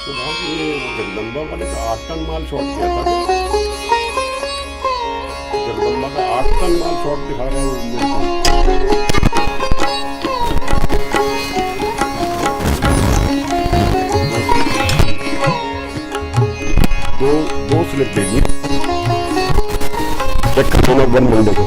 सुभाष ये जगदम्बा वाले का 8 टन माल शॉर्ट किया था। जगदम्बा का 8 टन माल शॉर्ट दिखा रहे हैं। दो स्लिप दे दी, चेक कर दोनों वन बंदे को।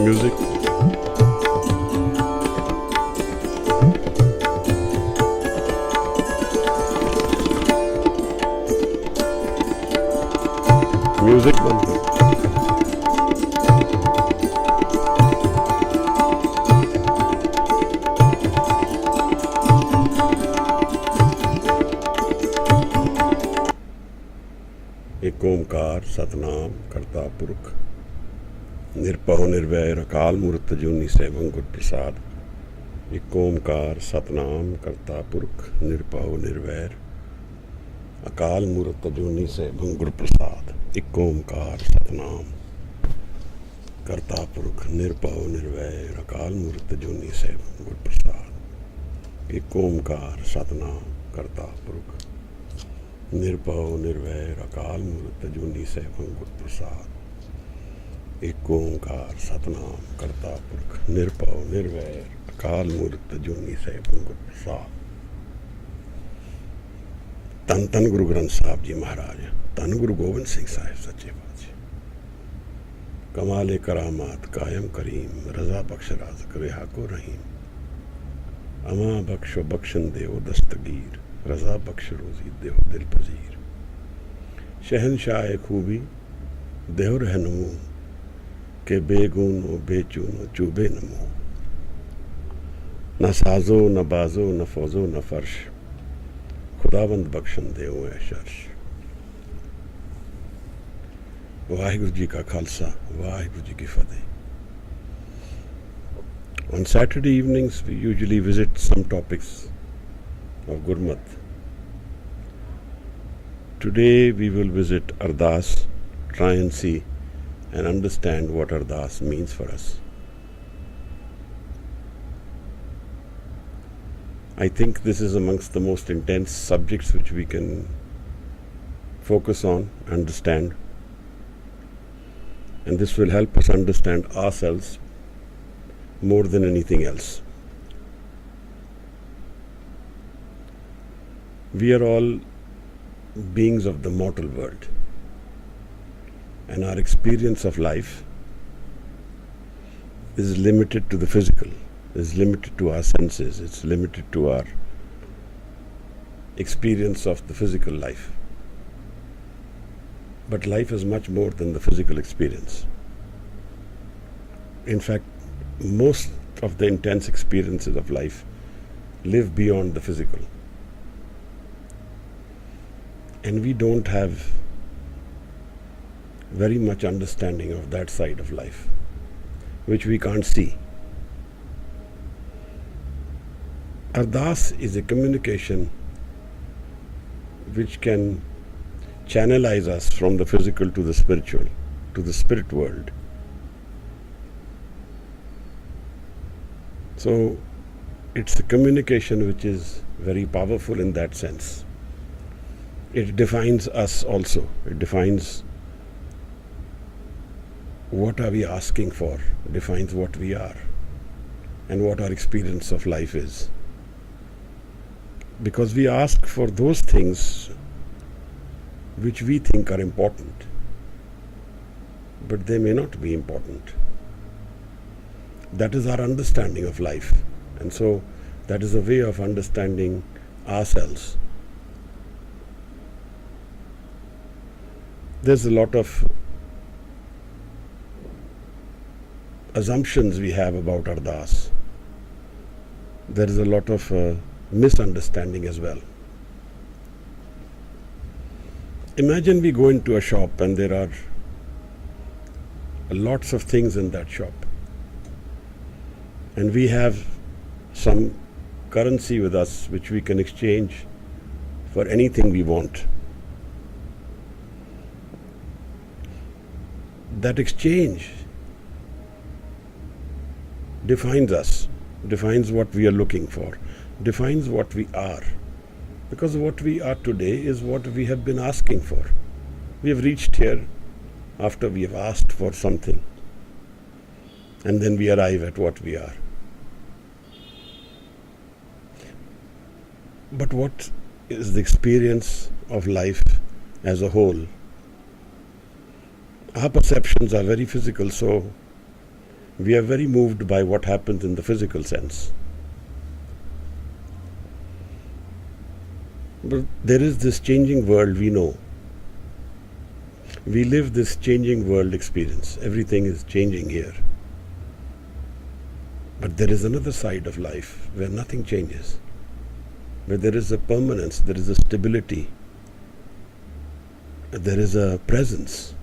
Music. Music बंद करो. एक ओंकार सतनाम करता पुरख निरपौ निर्वैर अकाल मूर्त जूनी सैभं गुर प्रसाद. एक ओंकार सतनाम करता पुरख निरपौ निर्वैर अकाल मूर्त जूनी सैभं गुर प्रसाद. एक ओंकार सतनाम करता पुरख निरपौ निर्वैर अकाल मूर्त जूनी सैभं गुर प्रसाद. एक ओंकार सतनाम करता पुरख निरपौ निर्वैर अकाल मूर्त जूनी सैभं गुर प्रसाद. एक ओंकार सतनाम करता पुरख निरपौ निर्वैर अकाल मूर्त जूनी सैभं गुर प्रसाद. धन धन गुरु ग्रंथ साहब जी महाराज, धन गुरु गोबिंद सिंह साहिब सच्चे पातशाह. कमाले करामात कायम करीम रजा बख्श राज़ रिहा को रहीम. अमा बख्शो बख्शन देव दस्तगीर रजा बख्श रोजी देव दिल पजीर. शहनशाह खूबी देव रहनुमू के बेगुन व बेचून चूबे नमो. न साजो न बाजो न फौजो न फर्श खुदावंद बख्शन देव ऐशर्श. वाहिगुरु जी का खालसा, वाहिगुरु जी की फतेह. On Saturday evenings we usually visit some topics of Gurmat. Today we will visit Ardas, try and see and understand what Ardas means for us. I think this is amongst the most intense subjects which we can focus on, understand, and this will help us understand ourselves more than anything else. We are all beings of the mortal world, and our experience of life is limited to the physical, is limited to our senses, it's limited to our experience of the physical life. But life is much more than the physical experience. In fact, most of the intense experiences of life live beyond the physical. And we don't have very much understanding of that side of life, which we can't see. Ardas is a communication which can channelize us from the physical to the spiritual, to the spirit world. So it's a communication which is very powerful in that sense. It defines us also. It defines what are we asking for, defines what we are and what our experience of life is. Because we ask for those things which we think are important, but they may not be important. That is our understanding of life, and so that is a way of understanding ourselves. There's a lot of assumptions we have about Ardas. There is a lot of misunderstanding as well. Imagine we go into a shop and there are lots of things in that shop, and we have some currency with us which we can exchange for anything we want. That exchange defines us, defines what we are looking for, defines what we are. Because what we are today is what we have been asking for. We have reached here after we have asked for something, and then we arrive at what we are. But what is the experience of life as a whole? Our perceptions are very physical, so We are very moved by what happens in the physical sense. But there is this changing world we know. We live this changing world experience. Everything is changing here. But there is another side of life where nothing changes, where there is a permanence, there is a stability, there is a presence.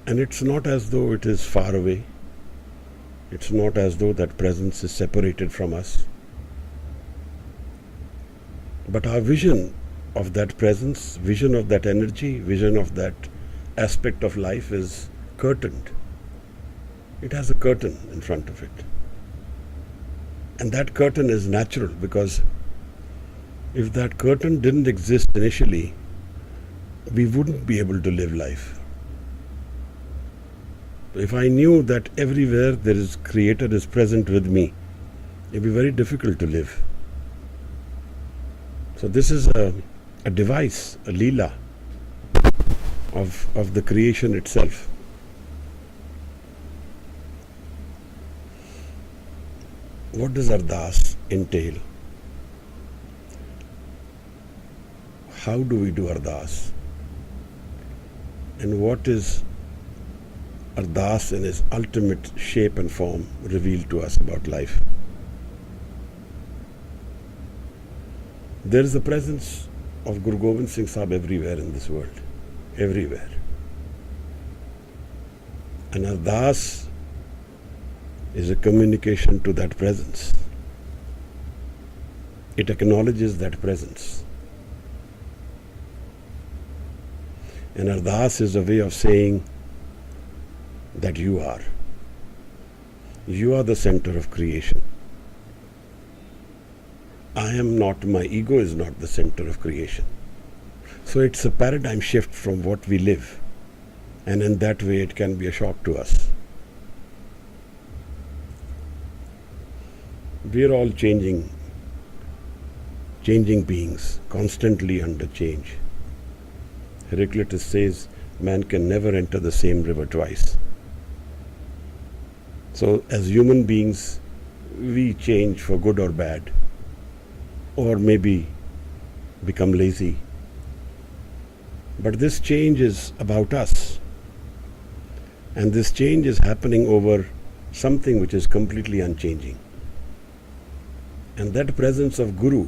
And it's not as though it is far away. It's not as though that presence is separated from us. But our vision of that presence, vision of that energy, vision of that aspect of life is curtained. It has a curtain in front of it. And that curtain is natural, because if that curtain didn't exist initially, we wouldn't be able to live life. If I knew that everywhere there is Creator is present with me, it would be very difficult to live. So this is a device, a leela of the creation itself. What does Ardas entail? How do we do Ardas? And what is Ardas in its ultimate shape and form revealed to us about life? There is the presence of Guru Gobind Singh Sahib everywhere in this world. Everywhere. And Ardas is a communication to that presence. It acknowledges that presence. And Ardas is a way of saying that you are. You are the center of creation. I am not, my ego is not the center of creation. So it's a paradigm shift from what we live. And in that way it can be a shock to us. We are all changing beings, constantly under change. Heraclitus says, man can never enter the same river twice. So as human beings, we change for good or bad, or maybe become lazy. But this change is about us. And this change is happening over something which is completely unchanging. And that presence of Guru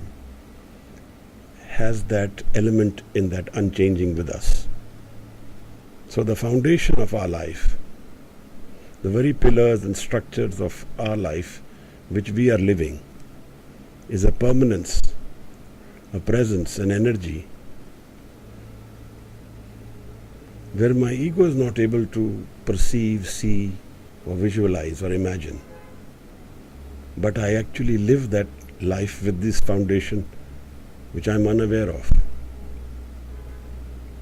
has that element in that unchanging with us. So the foundation of our life, the very pillars and structures of our life which we are living, is a permanence, a presence, an energy where my ego is not able to perceive, see, or visualize or imagine. But I actually live that life with this foundation which I am unaware of.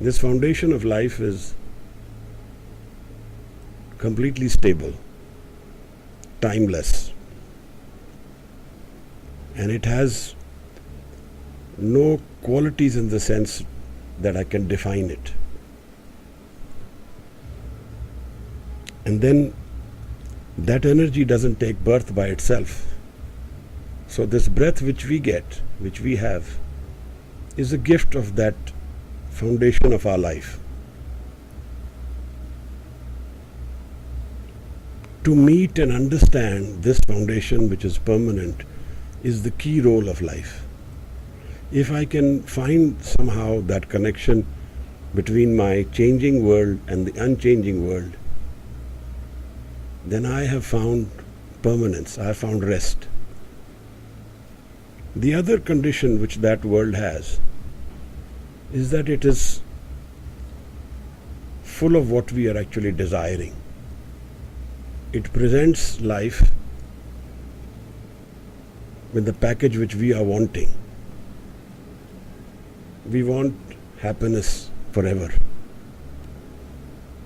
This foundation of life is completely stable, timeless, and it has no qualities in the sense that I can define it. And then that energy doesn't take birth by itself. So this breath which we get, which we have, is a gift of that foundation of our life. To meet and understand this foundation which is permanent is the key role of life. If I can find somehow that connection between my changing world and the unchanging world, then I have found permanence, I have found rest. The other condition which that world has is that it is full of what we are actually desiring. It presents life with the package which we are wanting. We want happiness forever.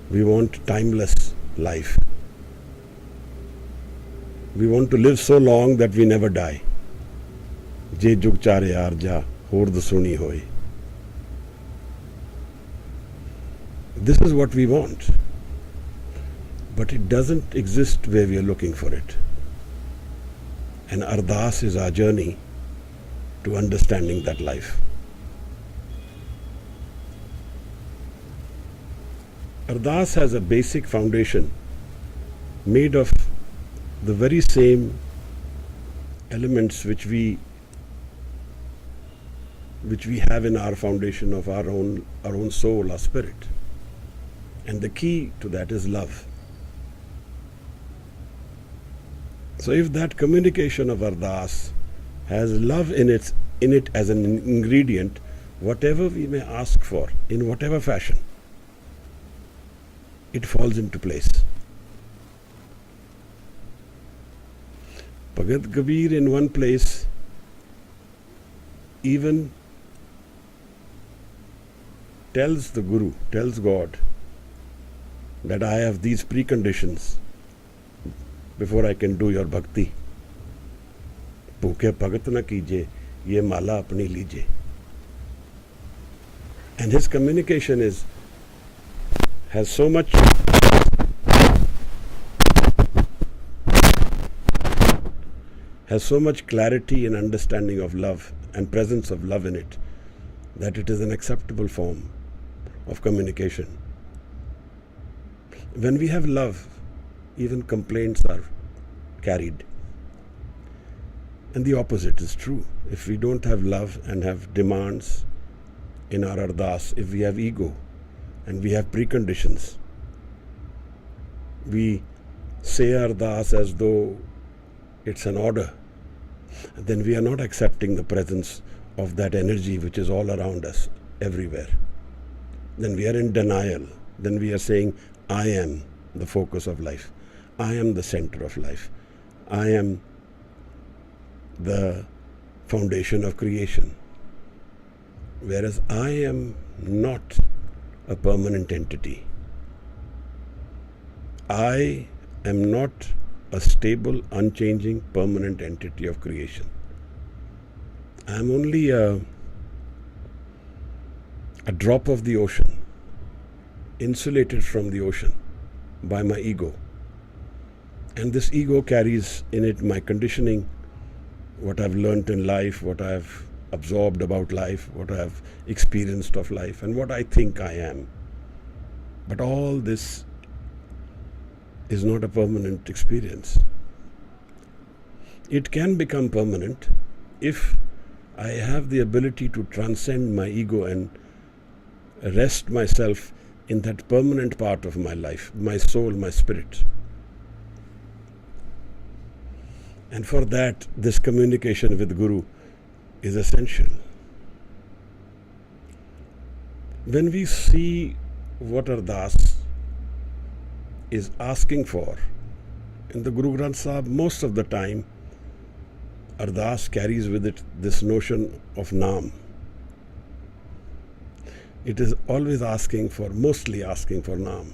We want timeless life. We want to live so long that we never die. Je jug chare arja hord suni hoy. This is what we want. but it doesn't exist where we are looking for it. And Ardas is our journey to understanding that life. Ardas has a basic foundation made of the very same elements which we have in our foundation of our own soul, our spirit. And the key to that is love. So if that communication of Ardas has love in it as an ingredient, whatever we may ask for, in whatever fashion, it falls into place. Bhagat Kabir in one place even tells the Guru, tells God, that I have these preconditions before I can do your bhakti. Bhooke bhagat na kije, ye mala apni lije. And his communication has so much clarity and understanding of love and presence of love in it, that it is an acceptable form of communication. When we have love, even complaints are carried. And the opposite is true. If we don't have love and have demands in our Ardas, if we have ego and we have preconditions, we say Ardas as though it's an order, then we are not accepting the presence of that energy which is all around us, everywhere. Then we are in denial. Then we are saying, I am the focus of life. I am the center of life. I am the foundation of creation. Whereas I am not a permanent entity. I am not a stable, unchanging, permanent entity of creation. I am only a drop of the ocean, insulated from the ocean by my ego. And this ego carries in it my conditioning, what I've learnt in life, what I've absorbed about life, what I've experienced of life, and what I think I am. But all this is not a permanent experience. It can become permanent if I have the ability to transcend my ego and rest myself in that permanent part of my life, my soul, my spirit. And for that, this communication with Guru is essential. When we see what Ardas is asking for, in the Guru Granth Sahib, most of the time, Ardas carries with it this notion of Naam. It is always mostly asking for Naam.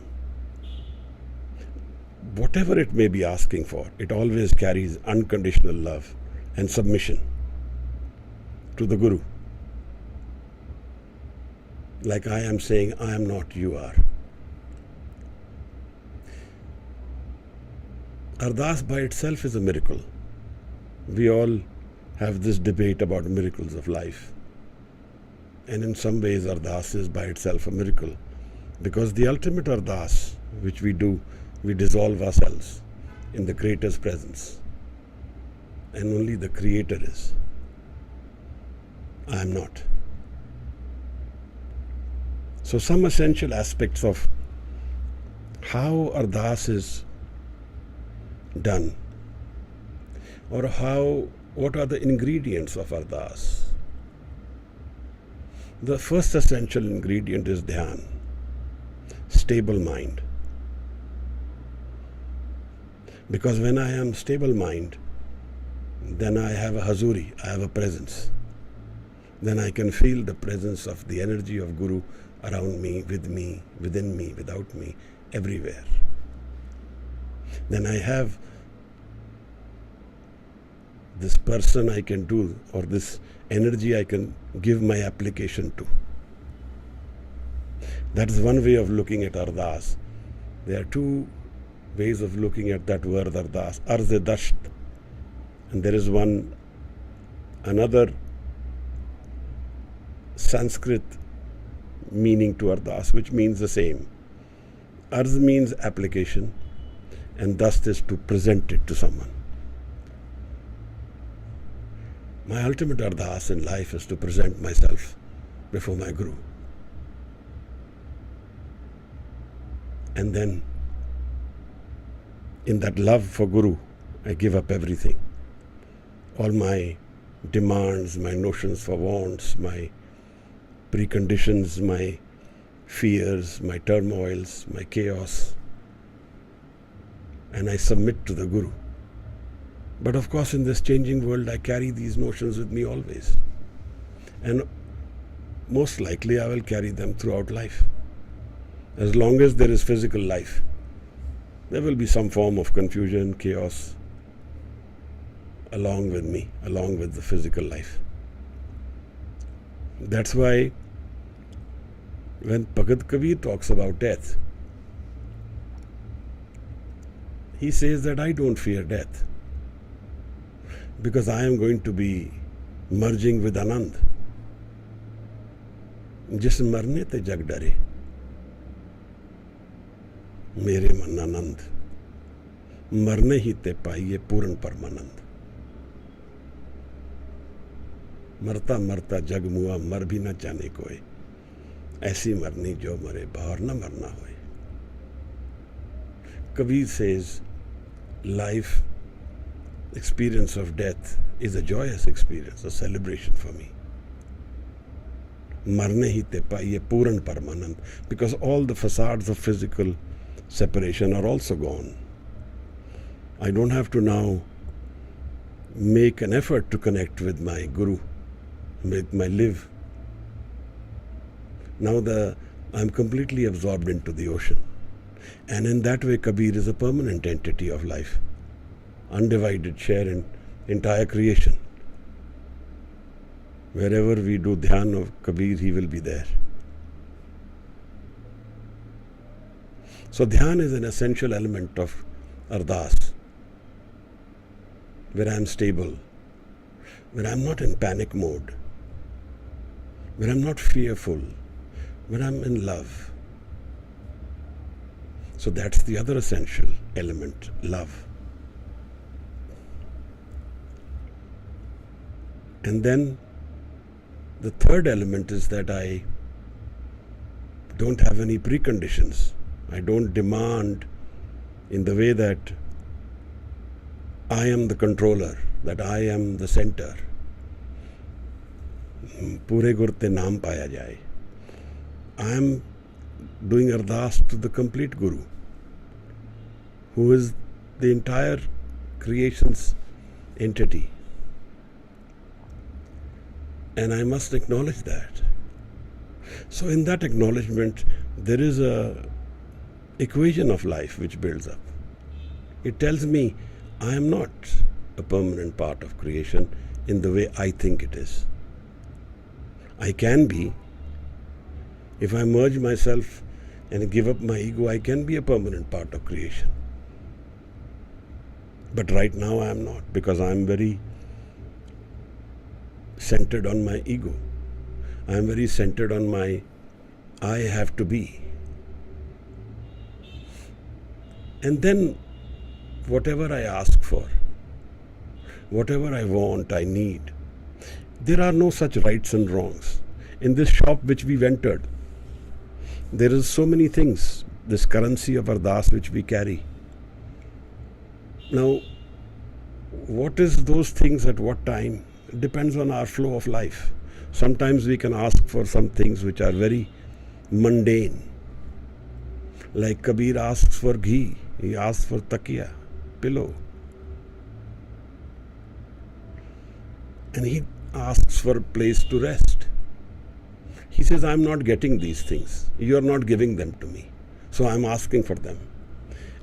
Whatever it may be asking for, it always carries unconditional love and submission to the Guru. Like I am saying, I am not, you are. Ardas by itself is a miracle. We all have this debate about miracles of life. And in some ways, Ardas is by itself a miracle. Because the ultimate Ardas, which we do, we dissolve ourselves in the Creator's presence. And only the Creator is. I am not. So some essential aspects of how Ardas is done, or what are the ingredients of Ardas. The first essential ingredient is Dhyan, stable mind. Because when I am stable mind, then I have a hazuri, I have a presence. Then I can feel the presence of the energy of Guru around me, with me, within me, without me, everywhere. Then I have this person I can do, or this energy I can give my application to. That is one way of looking at Ardas. There are two ways of looking at that word Ardas, Arz-e-Dasht. And there is another Sanskrit meaning to Ardas, which means the same. Arz means application, and Dast is to present it to someone. My ultimate Ardas in life is to present myself before my Guru. And then, in that love for Guru, I give up everything. All my demands, my notions for wants, my preconditions, my fears, my turmoils, my chaos. And I submit to the Guru. But of course, in this changing world, I carry these notions with me always. And most likely, I will carry them throughout life. As long as there is physical life, there will be some form of confusion, chaos, along with me, along with the physical life. That's why when Bhagat Kabir talks about death, he says that I don't fear death because I am going to be merging with Anand. जिस मरने ते जग डरे मेरे मन आनंद मरने ही ते पाइए पूर्ण परमानंद मरता मरता जग मुआ मर भी न जाने कोई ऐसी मरनी जो मरे बाहर न मरना होए. Kabir says life experience of death is a joyous experience, a celebration for me. Marne hi te paiye puran parmanand, because all the facades of physical separation are also gone. I don't have to now make an effort to connect with my Guru, with my live. Now I'm completely absorbed into the ocean. And in that way, Kabir is a permanent entity of life, undivided share in entire creation. Wherever we do dhyan of Kabir, he will be there. So dhyan is an essential element of Ardas, where I am stable, where I am not in panic mode, where I am not fearful, where I am in love. So that's the other essential element, love. And then the third element is that I don't have any preconditions. I don't demand in the way that I am the controller, that I am the center. Pure Gurte naam paya jaye. I am doing Ardas to the complete Guru, who is the entire creation's entity. And I must acknowledge that. So in that acknowledgement, there is a equation of life which builds up. It tells me I am not a permanent part of creation in the way I think it is. I can be. If I merge myself and give up my ego, I can be a permanent part of creation. But right now I am not, because I am very centered on my ego. I am very centered on my I have to be. And then whatever I ask for, whatever I want, I need, there are no such rights and wrongs. In this shop which we've entered, there is so many things, this currency of Ardas which we carry. Now, what is those things at what time? It depends on our flow of life. Sometimes we can ask for some things which are very mundane. Like Kabir asks for ghee, he asks for takiya, pillow. And he asks for a place to rest. He says, I'm not getting these things. You are not giving them to me. So I'm asking for them.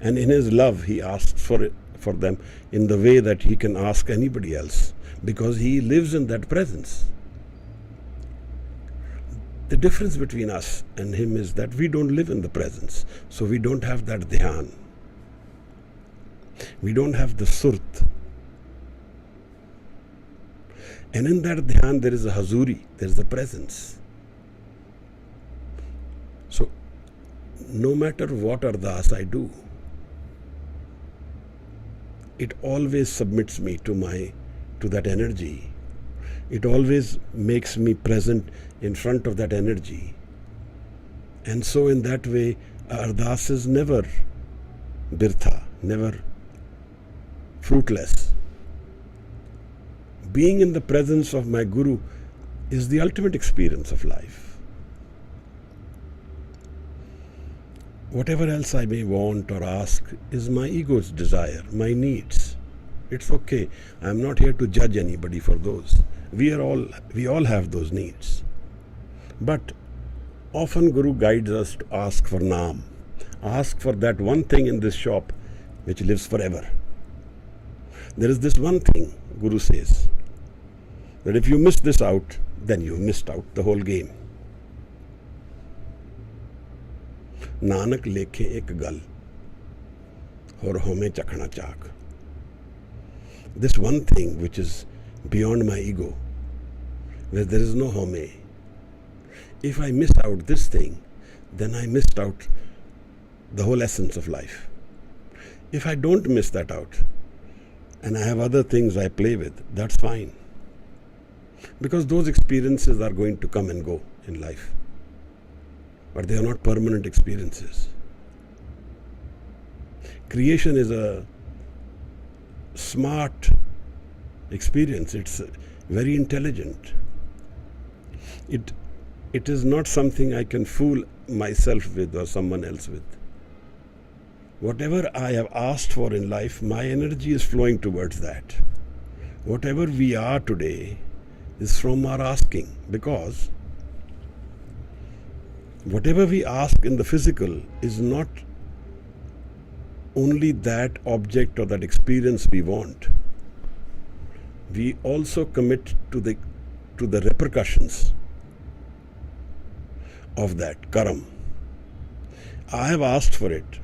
And in his love, he asks for them in the way that he can ask anybody else, because he lives in that presence. The difference between us and him is that we don't live in the presence. So we don't have that dhyan. We don't have the surt. And in that dhyan, there is a hazuri, there is a presence. So, no matter what ardas I do, it always submits me to that energy. It always makes me present in front of that energy. And so in that way, ardas is never birtha, never fruitless. Being in the presence of my Guru is the ultimate experience of life. Whatever else I may want or ask is my ego's desire, my needs. It's okay. I'm not here to judge anybody for those. We all have those needs. But often Guru guides us to ask for naam. Ask for that one thing in this shop which lives forever. There is this one thing, Guru says, that if you miss this out, then you missed out the whole game. Nanak lekhe ek gal, aur home chakhna chak. This one thing which is beyond my ego, where there is no home. If I miss out this thing, then I missed out the whole essence of life. If I don't miss that out, and I have other things I play with, that's fine. Because those experiences are going to come and go in life. But they are not permanent experiences. Creation is a smart experience. It's very intelligent. It is not something I can fool myself with or someone else with. Whatever I have asked for in life, my energy is flowing towards that. Whatever we are today is from our asking, because whatever we ask in the physical is not only that object or that experience we want. We also commit to the repercussions of that karam. I have asked for it,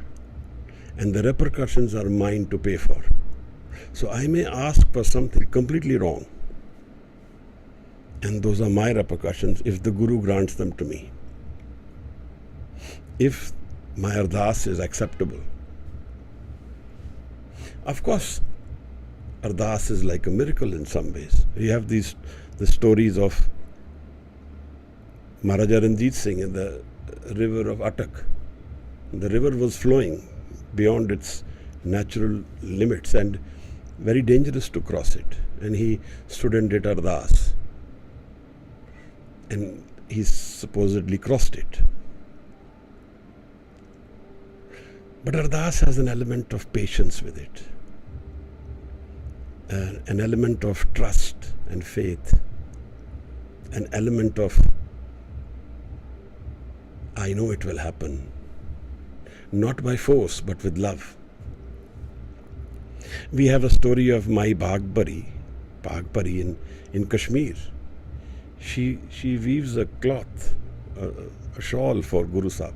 and the repercussions are mine to pay for. So I may ask for something completely wrong, and those are my repercussions if the Guru grants them to me. If my ardas is acceptable. Of course, ardas is like a miracle in some ways. We have the stories of Maharaja Ranjit Singh in the river of Attak. The river was flowing beyond its natural limits and very dangerous to cross it. And he stood and did ardas. And he supposedly crossed it. But ardas has an element of patience with it, an element of trust and faith, an element of, I know it will happen, not by force but with love. We have a story of Mai Bhagpari in Kashmir. She weaves a cloth, a shawl for Guru Sahib.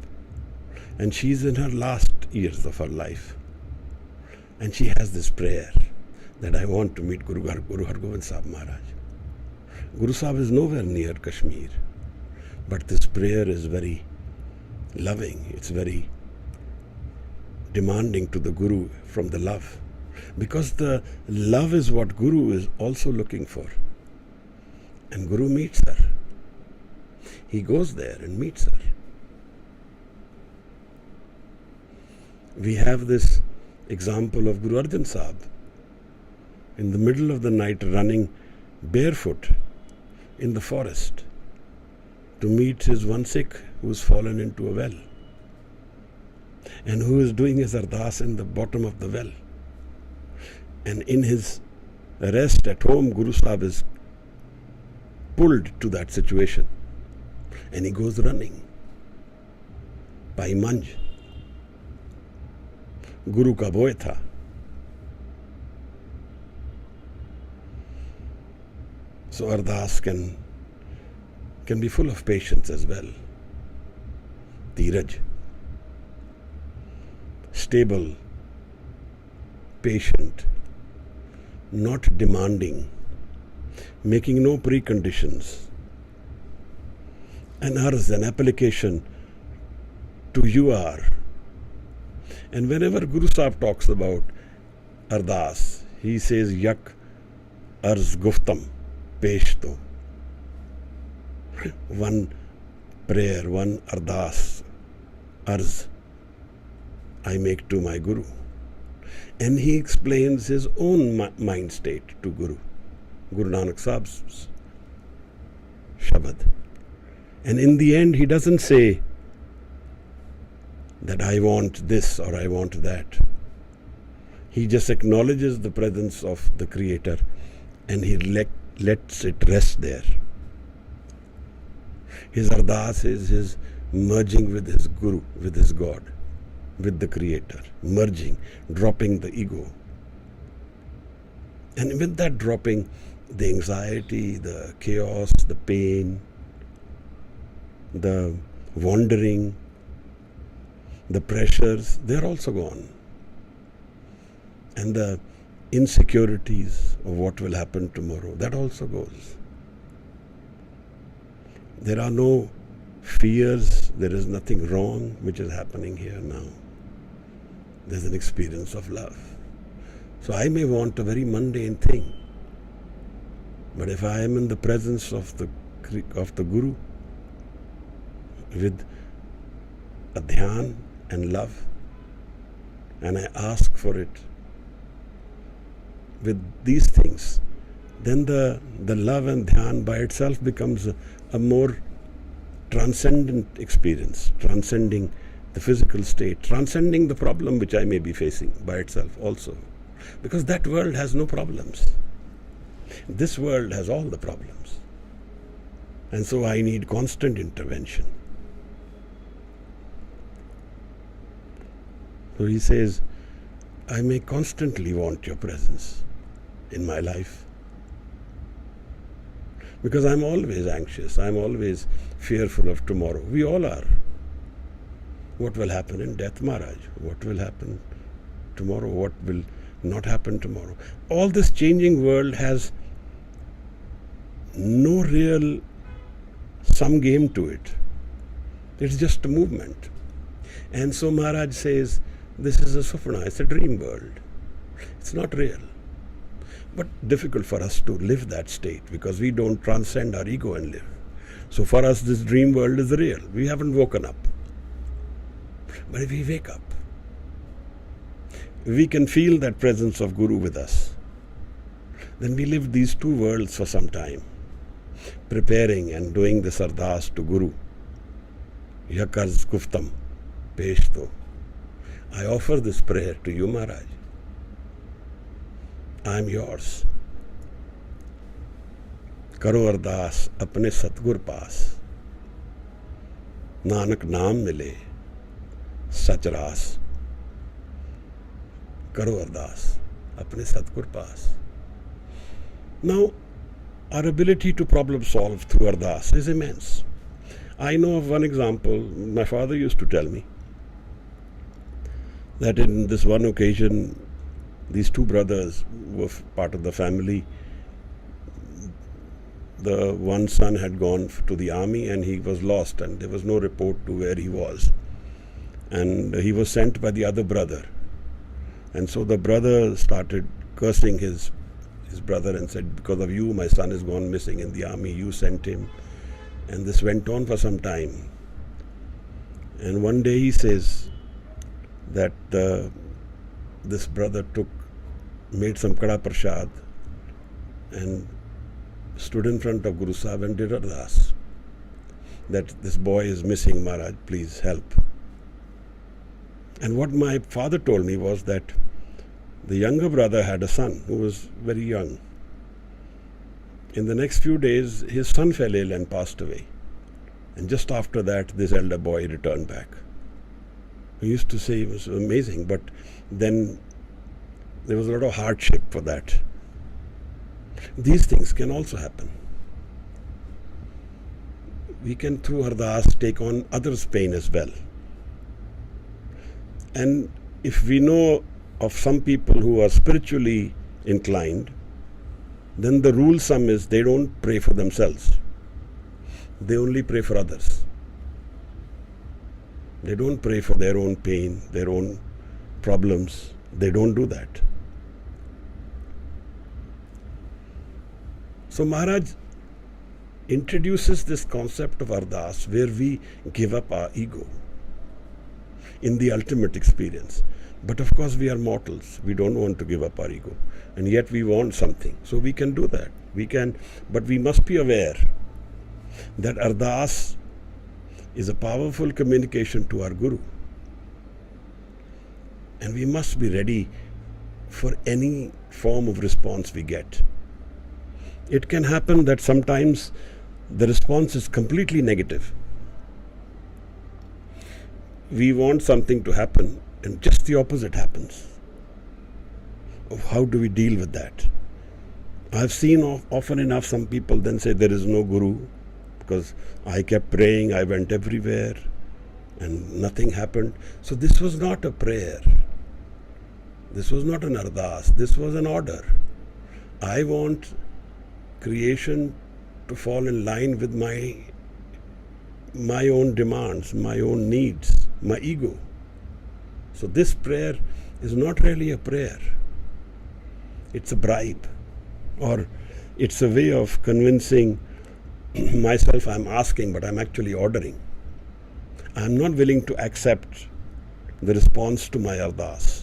And she's in her last years of her life. And she has this prayer that I want to meet Guru Hargobind Sahib Maharaj. Guru Sahib is nowhere near Kashmir. But this prayer is very loving. It's very demanding to the Guru from the love. Because the love is what Guru is also looking for. And Guru meets her. He goes there and meets her. We have this example of Guru Arjan Sahib in the middle of the night running barefoot in the forest to meet his one Sikh who has fallen into a well and who is doing his ardas in the bottom of the well. And in his rest at home, Guru Sahib is pulled to that situation and he goes running by manj. Guru ka boy tha. So ardas can be full of patience as well. Dheeraj, stable, patient, not demanding, making no preconditions. An arz, an application to you are. And whenever Guru Sahib talks about Ardas, he says yak arz guftam pesh to. One prayer, one ardas, arz, I make to my Guru. And he explains his own mind state to Guru Nanak Sahib's Shabad. And in the end, he doesn't say that I want this or I want that. He just acknowledges the presence of the Creator and he lets it rest there. His ardas is his merging with his Guru, with his God, with the Creator, merging, dropping the ego. And with that dropping, the anxiety, the chaos, the pain, the wandering, the pressures, they're also gone. And the insecurities of what will happen tomorrow, that also goes. There are no fears, there is nothing wrong which is happening here now. There's an experience of love. So I may want a very mundane thing, but if I am in the presence of the Guru with a dhyan and love, and I ask for it with these things, then the love and dhyan by itself becomes a more transcendent experience, transcending the physical state, transcending the problem which I may be facing by itself also. Because that world has no problems. This world has all the problems. And so I need constant intervention. So he says, I may constantly want your presence in my life. Because I'm always anxious, I'm always fearful of tomorrow. We all are. What will happen in death, Maharaj? What will happen tomorrow? What will not happen tomorrow? All this changing world has no real sum game to it. It's just a movement. And so Maharaj says, this is a supna, it's a dream world. It's not real. But difficult for us to live that state because we don't transcend our ego and live. So for us, this dream world is real. We haven't woken up. But if we wake up, we can feel that presence of Guru with us. Then we live these two worlds for some time, preparing and doing this ardas to Guru. Yakarz kuftam peshto. I offer this prayer to you, Maharaj. I am yours. Karo ardas apne Satgur paas. Nanak naam mile. Sach ras. Karo ardas apne Satgur paas. Now, our ability to problem solve through ardas is immense. I know of one example. My father used to tell me that in this one occasion, these two brothers were part of the family. The one son had gone to the army and he was lost and there was no report to where he was. And he was sent by the other brother. And so the brother started cursing his brother and said, because of you, my son has gone missing in the army. You sent him. And this went on for some time. And one day he says that this brother made some kada prasad and stood in front of Guru Sahib and did ardas that this boy is missing, Maharaj, please help. And what my father told me was that the younger brother had a son who was very young. In the next few days, his son fell ill and passed away. And just after that, this elder boy returned back. He used to say it was amazing, but then there was a lot of hardship for that. These things can also happen. We can, through ardas, take on others' pain as well. And if we know of some people who are spiritually inclined, then the rule sum is they don't pray for themselves. They only pray for others. They don't pray for their own pain, their own problems. They don't do that. So Maharaj introduces this concept of Ardas, where we give up our ego in the ultimate experience. But of course we are mortals. We don't want to give up our ego. And yet we want something. So we can do that. We can, but we must be aware that Ardas is a powerful communication to our Guru. And we must be ready for any form of response we get. It can happen that sometimes the response is completely negative. We want something to happen and just the opposite happens. How do we deal with that? I've seen often enough some people then say there is no Guru because I kept praying, I went everywhere and nothing happened. So this was not a prayer. This was not an Ardas. This was an order. I want creation to fall in line with my own demands, my own needs, my ego. So this prayer is not really a prayer. It's a bribe, or it's a way of convincing myself I'm asking, but I'm actually ordering. I'm not willing to accept the response to my Ardas.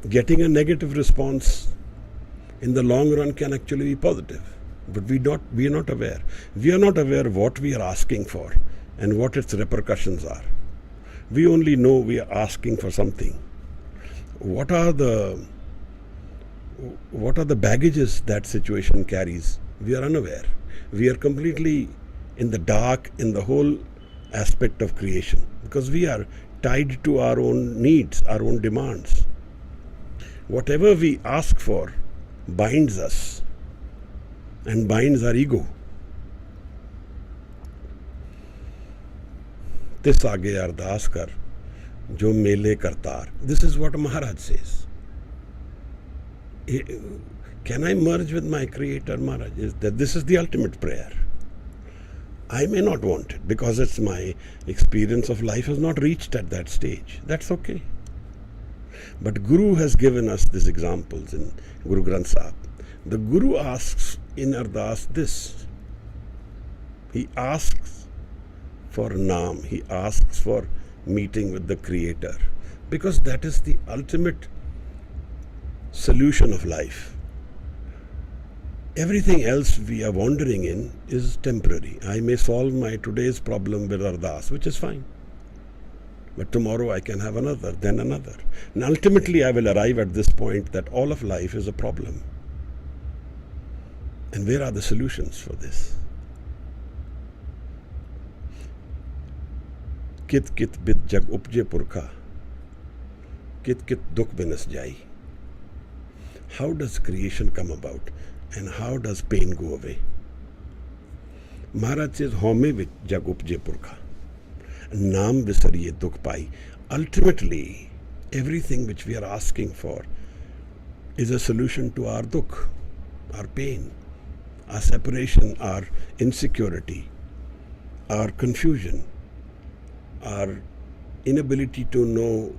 Getting a negative response in the long run can actually be positive, but we are not aware. We are not aware what we are asking for and what its repercussions are. We only know we are asking for something. What are the baggages that situation carries? We are unaware. We are completely in the dark in the whole aspect of creation because we are tied to our own needs, our own demands. Whatever we ask for binds us and binds our ego. Tis aage ardas kar, jo mele kartar. This is what Maharaj says. Can I merge with my Creator, Maharaj? This is the ultimate prayer. I may not want it because it's my experience of life has not reached at that stage. That's okay. But Guru has given us these examples in Guru Granth Sahib. The Guru asks in Ardas this. He asks for Naam. He asks for meeting with the Creator because that is the ultimate solution of life. Everything else we are wandering in is temporary. I may solve my today's problem with Ardas, which is fine. But tomorrow I can have another, then another. And ultimately I will arrive at this point that all of life is a problem. And where are the solutions for this? Kit kit bid jag upje purkha, kit kit dukh binas jai. How does creation come about? And how does pain go away? Maharaj says, home vich jag upje purkha. Naam visariye dukh pai. Ultimately, everything which we are asking for is a solution to our dukh, our pain, our separation, our insecurity, our confusion, our inability to know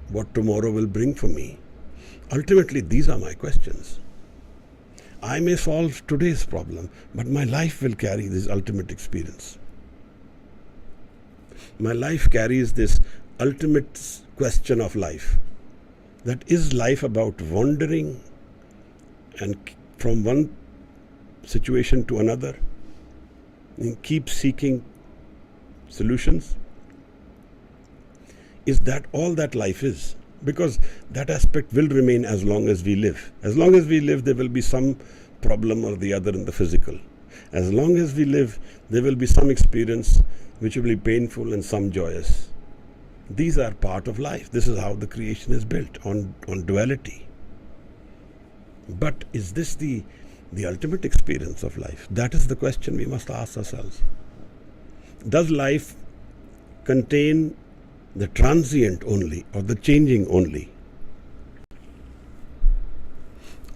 what tomorrow will bring for me. Ultimately, these are my questions. I may solve today's problem, but my life will carry this ultimate experience. My life carries this ultimate question of life. That is life about wandering and from one situation to another and keep seeking solutions? Is that all that life is? Because that aspect will remain as long as we live. As long as we live, there will be some problem or the other in the physical. As long as we live, there will be some experience which will be painful and some joyous. These are part of life. This is how the creation is built, on duality. But is this the ultimate experience of life? That is the question we must ask ourselves. Does life contain the transient only or the changing only?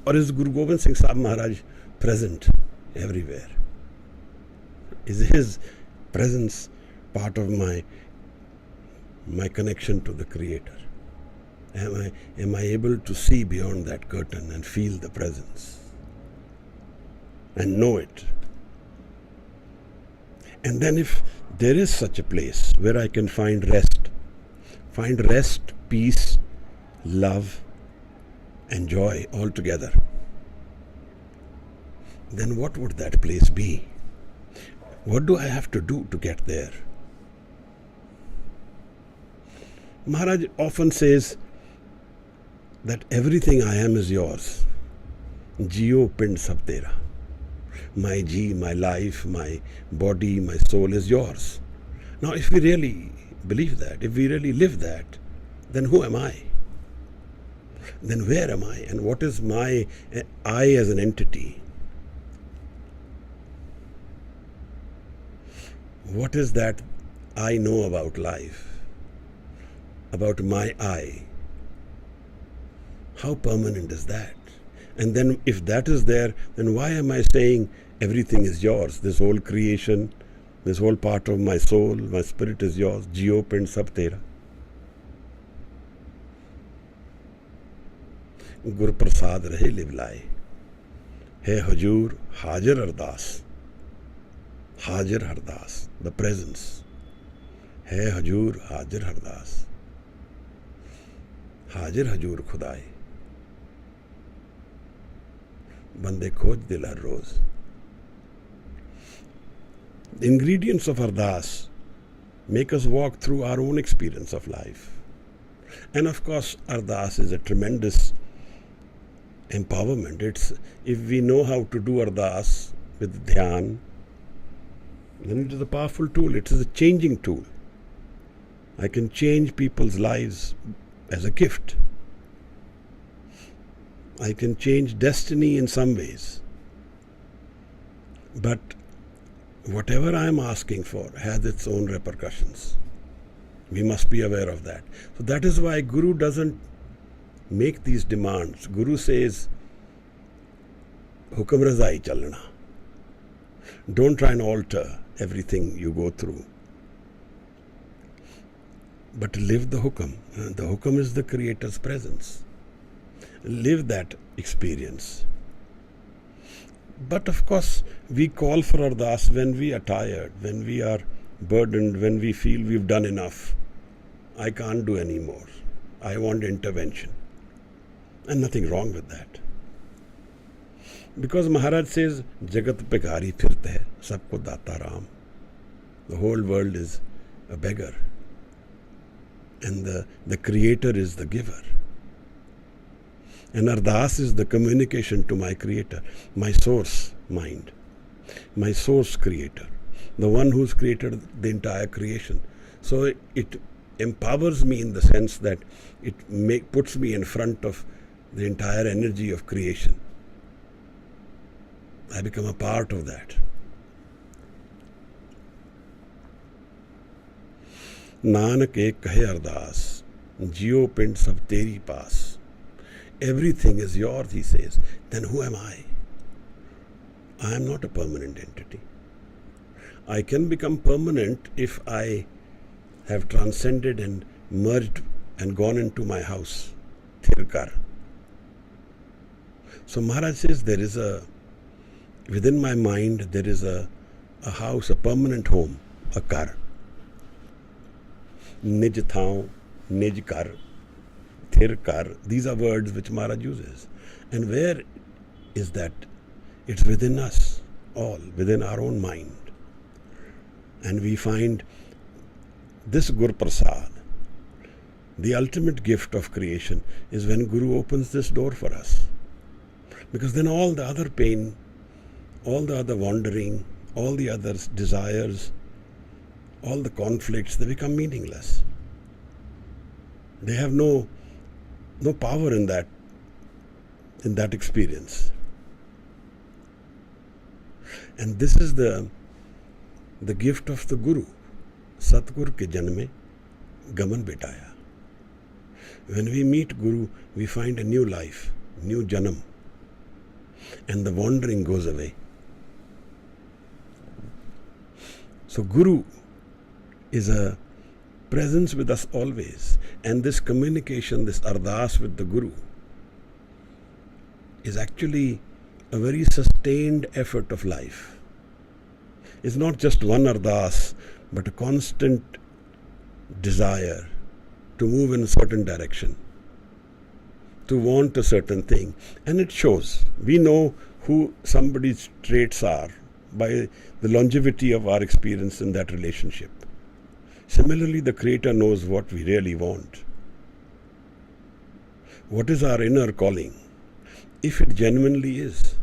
Or is Guru Gobind Singh Sahib Maharaj present everywhere? Is his presence part of my connection to the Creator? Am I able to see beyond that curtain and feel the presence and know it? And then if there is such a place where I can find rest, peace, love and joy all together, then what would that place be? What do I have to do to get there? Maharaj often says that everything I am is yours. Jio pind sab tera. My ji, my life, my body, my soul is yours. Now, if we really believe that, if we really live that, then who am I? Then where am I? And what is my I as an entity? What is that I know about life? About my I? How permanent is that? And then if that is there, then why am I saying everything is yours? This whole creation, this whole part of my soul, my spirit is yours. Jio pind sab tera. Gur prasad rahe liv laye. Hai Hajur Hajar Ardas. Hajar Ardas, the presence. Hai Hajur Hajar Ardas. Hajar Hajur Khudai. Bande khoj dil har roz. The ingredients of Ardas make us walk through our own experience of life. And of course, Ardas is a tremendous empowerment. If we know how to do Ardas with dhyan, then it is a powerful tool. It is a changing tool. I can change people's lives as a gift. I can change destiny in some ways. But whatever I am asking for has its own repercussions. We must be aware of that. So that is why Guru doesn't make these demands. Guru says, Hukam razai chalna. Don't try and alter everything you go through. But live the hukam. The hukam is the Creator's presence. Live that experience. But of course, we call for Ardas when we are tired, when we are burdened, when we feel we've done enough. I can't do any more. I want intervention. And nothing wrong with that. Because Maharaj says, Jagat Pekari Firt hai, Sabko Data Ram. The whole world is a beggar. And the Creator is the giver. And Ardas is the communication to my Creator, my source mind, my source Creator, the one who's created the entire creation. So it empowers me in the sense that it puts me in front of the entire energy of creation. I become a part of that. Nanak ek kahe Ardas, Jio pind sab teri paas. Everything is yours, he says. Then who am I? I am not a permanent entity. I can become permanent if I have transcended and merged and gone into my house, Thirkar. So Maharaj says within my mind there is a house, a permanent home, a kar. Nij thao, nij kar. Thirkar, these are words which Maharaj uses. And where is that? It's within us, all, within our own mind. And we find this Gur Prasad, the ultimate gift of creation, is when Guru opens this door for us. Because then all the other pain, all the other wandering, all the other desires, all the conflicts, they become meaningless. They have no power in that experience. And this is the gift of the Guru. Satgur ke janme गमन बिठाया. When we meet Guru, we find a new life, new janam, and the wandering goes away. So Guru is a presence with us always, and this communication, this Ardas with the Guru, is actually a very sustained effort of life. It's not just one Ardas, but a constant desire to move in a certain direction, to want a certain thing. And it shows. We know who somebody's traits are by the longevity of our experience in that relationship. Similarly, the Creator knows what we really want. What is our inner calling? If it genuinely is,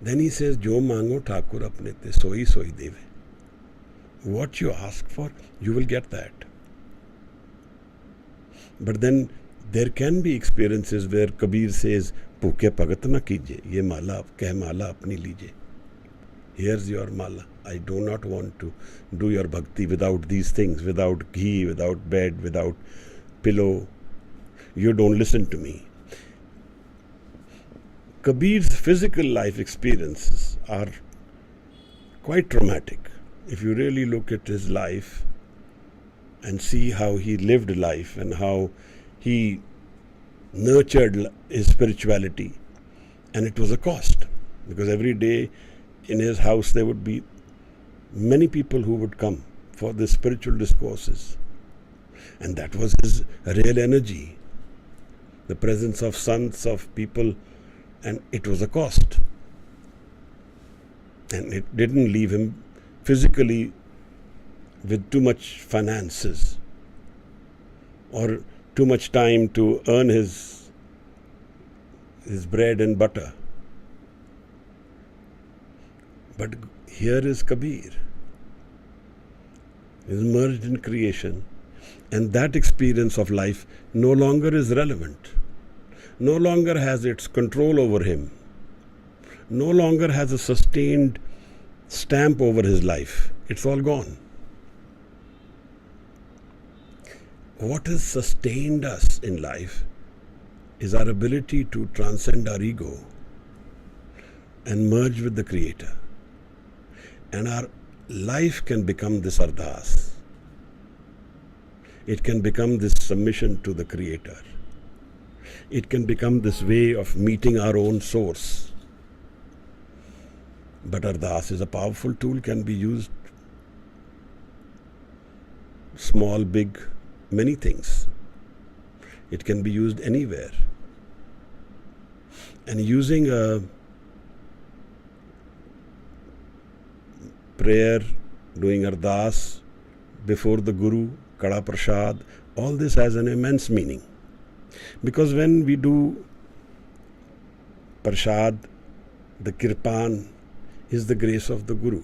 then He says, Jo mango Thakur apne te soi soi deve. What you ask for, you will get that. But then there can be experiences where Kabir says, Bhuke bhagat na kije, ye mala, keh mala apni lije. Here's your mala. I do not want to do your bhakti without these things, without ghee, without bed, without pillow. You don't listen to me. Kabir's physical life experiences are quite traumatic. If you really look at his life and see how he lived life and how he nurtured his spirituality, and it was a cost, because every day in his house there would be many people who would come for the spiritual discourses, and that was his real energy, the presence of sons, of people, and it was a cost, and it didn't leave him physically with too much finances or too much time to earn his bread and butter. But here is Kabir. He is merged in creation, and that experience of life no longer is relevant, no longer has its control over him, no longer has a sustained stamp over his life. It's all gone. What has sustained us in life is our ability to transcend our ego and merge with the Creator. And our life can become this Ardas. It can become this submission to the Creator. It can become this way of meeting our own source. But Ardas is a powerful tool, can be used small, big, many things. It can be used anywhere. And using a prayer, doing Ardas before the Guru, Kada Prasad, all this has an immense meaning. Because when we do Prasad, the Kirpan is the grace of the Guru.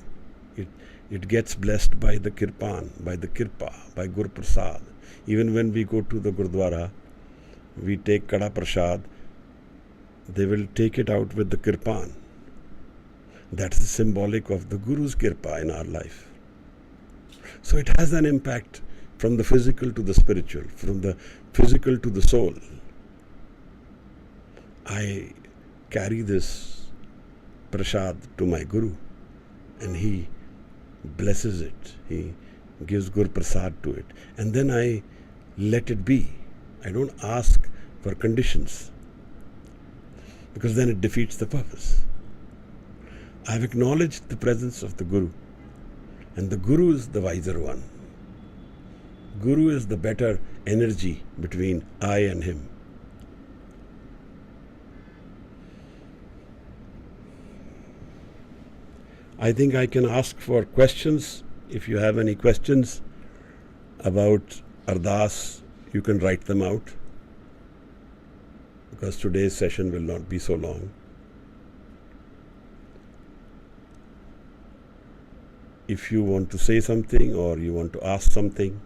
It gets blessed by the Kirpan, by the Kirpa, by Guru Prasad. Even when we go to the Gurdwara, we take Kada Prasad, they will take it out with the Kirpan. That's the symbolic of the Guru's Kirpa in our life. So it has an impact from the physical to the spiritual, from the physical to the soul. I carry this Prasad to my Guru, and he blesses it. He gives Guru Prasad to it. And then I let it be. I don't ask for conditions, because then it defeats the purpose. I've acknowledged the presence of the Guru, and the Guru is the wiser one. Guru is the better energy between I and him. I think I can ask for questions. If you have any questions about Ardas, you can write them out, because today's session will not be so long. If you want to say something or you want to ask something,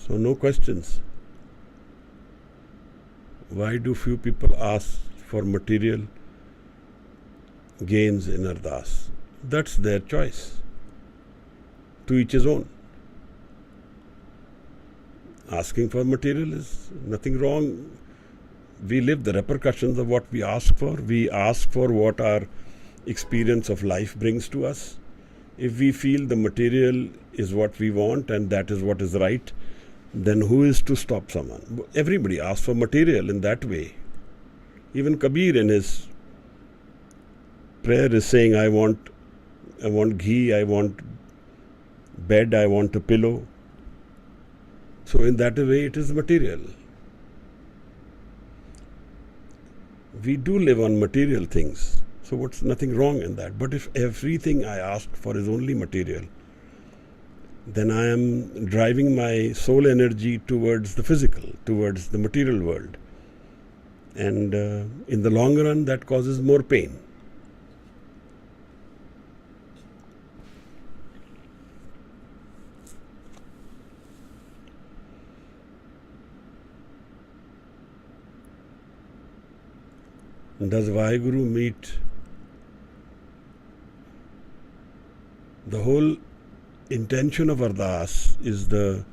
So no questions. Why do few people ask for material gains in Ardas? That's their choice. To each his own. Asking for material is nothing wrong. We live the repercussions of what we ask for. We ask for what our experience of life brings to us. If we feel the material is what we want and that is what is right, then who is to stop someone? Everybody asks for material in that way. Even Kabir in his prayer is saying, I want ghee, I want bed, I want a pillow. So in that way it is material. We do live on material things. So what's nothing wrong in that? But if everything I ask for is only material, then I am driving my soul energy towards the physical, towards the material world. And in the long run, that causes more pain. Does Vaheguru meet? The whole intention of Ardas is the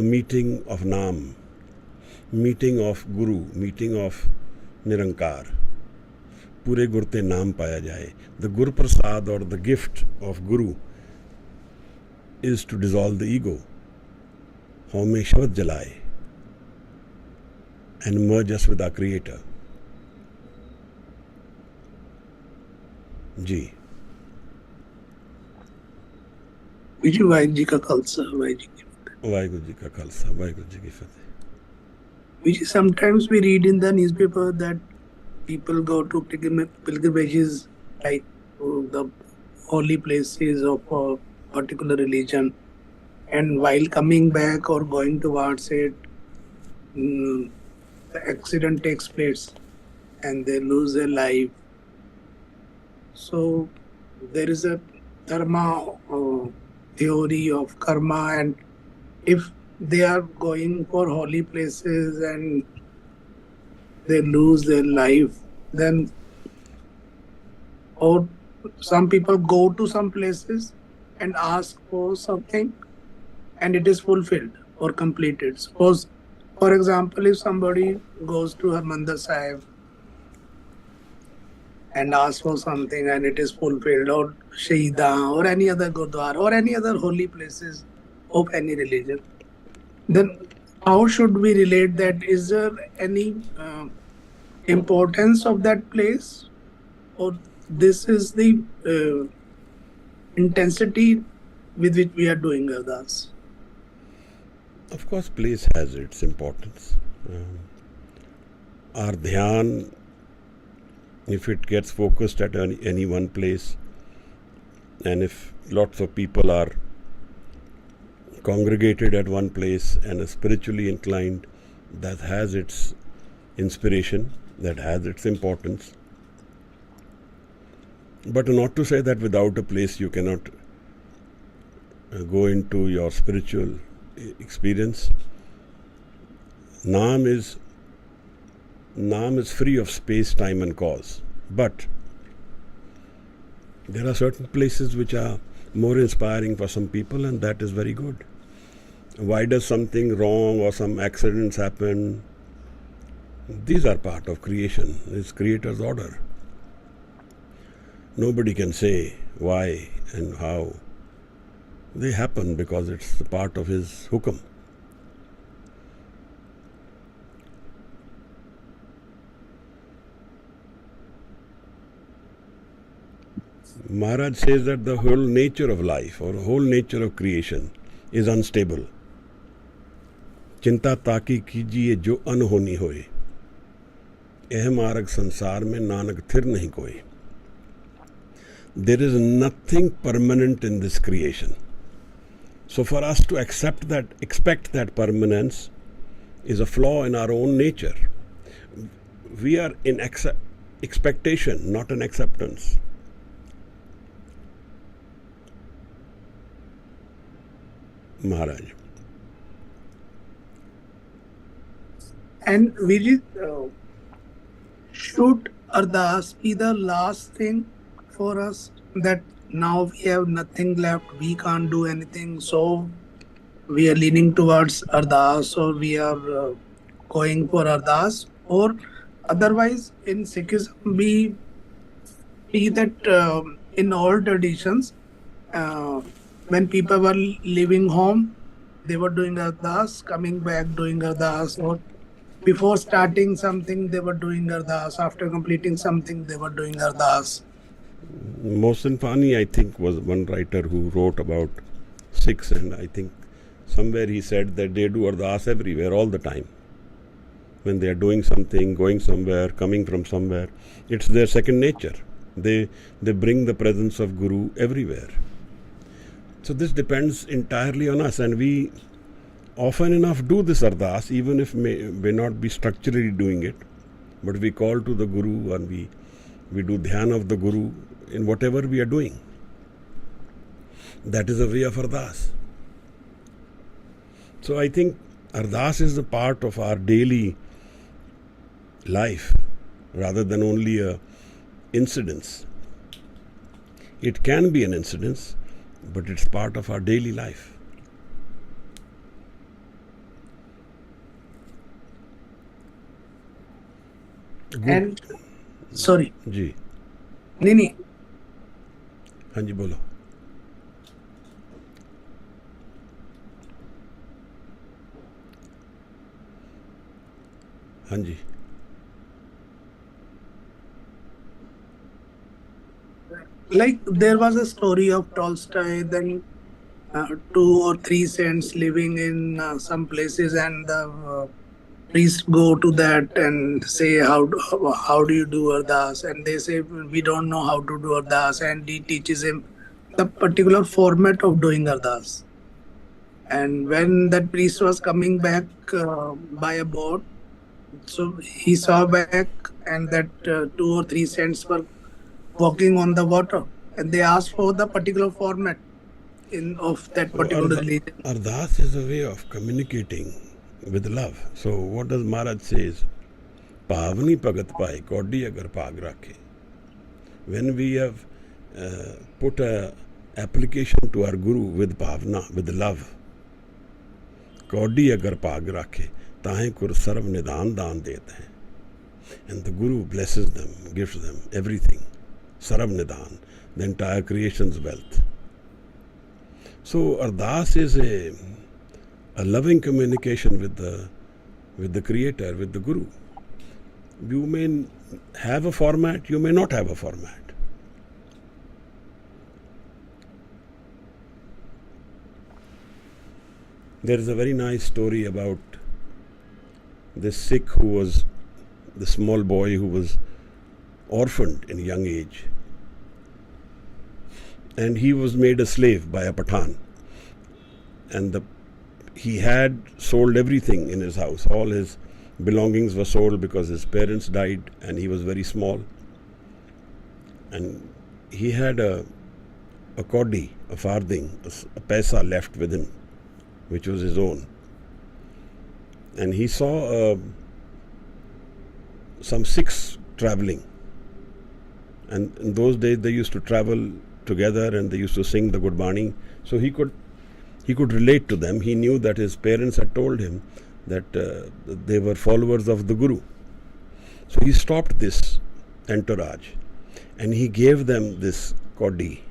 meeting of Naam, meeting of Guru, meeting of Nirankar. Pure Gurte Naam paya jaye. The Guru Prasad or the gift of Guru is to dissolve the ego. Home Shabad jalaye and merge us with our Creator. जी वाहिगुरु जी का खालसा वाहिगुरु जी का खालसा वाहिगुरु जी की फतेह. Sometimes we read in the newspaper that people go to pilgrimages like the holy places of a particular religion, and while coming back or going towards it, the accident takes place and they lose their life. So there is a dharma theory of karma, and if they are going for holy places and they lose their life, then or some people go to some places and ask for something and it is fulfilled or completed. Suppose, for example, if somebody goes to Harmandir Sahib and asks for something and it is fulfilled, or Shahidan or any other Gurdwara or any other holy places of any religion, then how should we relate that? Is there any importance of that place, or this is the intensity with which we are doing Ardas? Of course, place has its importance. Our dhyan, if it gets focused at any one place, and if lots of people are congregated at one place and are spiritually inclined, that has its inspiration, that has its importance. But not to say that without a place you cannot go into your spiritual experience. Naam is free of space, time and cause. But there are certain places which are more inspiring for some people, and that is very good. Why does something wrong or some accidents happen? These are part of creation. It's Creator's order. Nobody can say why and how. They happen because it's the part of His hukam. Maharaj says that the whole nature of life or whole nature of creation is unstable. चिंता ताकी कीजिए जो अनहोनी होए, एह मार्ग संसार में नानक थिर नहीं कोई. There is nothing permanent in this creation. So for us to expect that permanence is a flaw in our own nature. We are in expectation, not in acceptance. Maharaj. And Vijit, should Ardas be the last thing for us, that now we have nothing left, we can't do anything, so we are leaning towards Ardas, or we are going for Ardas? Or otherwise, in Sikhism, we see that in all traditions, uh, when people were leaving home, they were doing Ardas, coming back doing Ardas, or before starting something, they were doing Ardas, after completing something, they were doing Ardas. Mohsin Fani, I think, was one writer who wrote about Sikhs, and I think somewhere he said that they do Ardas everywhere, all the time. When they are doing something, going somewhere, coming from somewhere, it's their second nature. They bring the presence of Guru everywhere. So this depends entirely on us, and we often enough do this Ardas, even if may not be structurally doing it, but we call to the Guru, and we do dhyan of the Guru in whatever we are doing. That is a way of Ardas. So I think Ardas is a part of our daily life rather than only a incidence. It can be an incidence, but it's part of our daily life. Good. And sorry, जी नहीं, हाँ जी बोलो. हाँ जी. like there was a story of Tolstoy, then 2 or 3 saints living in some places, and the priests go to that and say, how do you do Ardas? And they say, we don't know how to do Ardas, and he teaches him the particular format of doing Ardas. And when that priest was coming back by a boat, so he saw back, and that 2 or 3 saints were walking on the water, and they asked for the particular format of that particular religion. Ardas is a way of communicating with love. So what does Maharaj says? Pavani pagat pai kodi agar pag rakhe. When we have put a application to our Guru with bhavna, with love, kodi agar pag rakhe, tahe kur sarv nidan daan dete hain. And the Guru blesses them, gives them everything. Sarv nidan, the entire creation's wealth. So Ardas is a loving communication with the Creator, with the Guru. You may have a format, you may not have a format. There is a very nice story about this Sikh who was the small boy who was orphaned in a young age, and he was made a slave by a Pathan, and he had sold everything in his house. All his belongings were sold because his parents died and he was very small, and he had a kaudi, a farding, a paisa left with him, which was his own. And he saw some Sikhs traveling, and in those days they used to travel together and they used to sing the Gurbani. So he could relate to them. He knew that his parents had told him that they were followers of the Guru. So he stopped this entourage and he gave them this kaudi,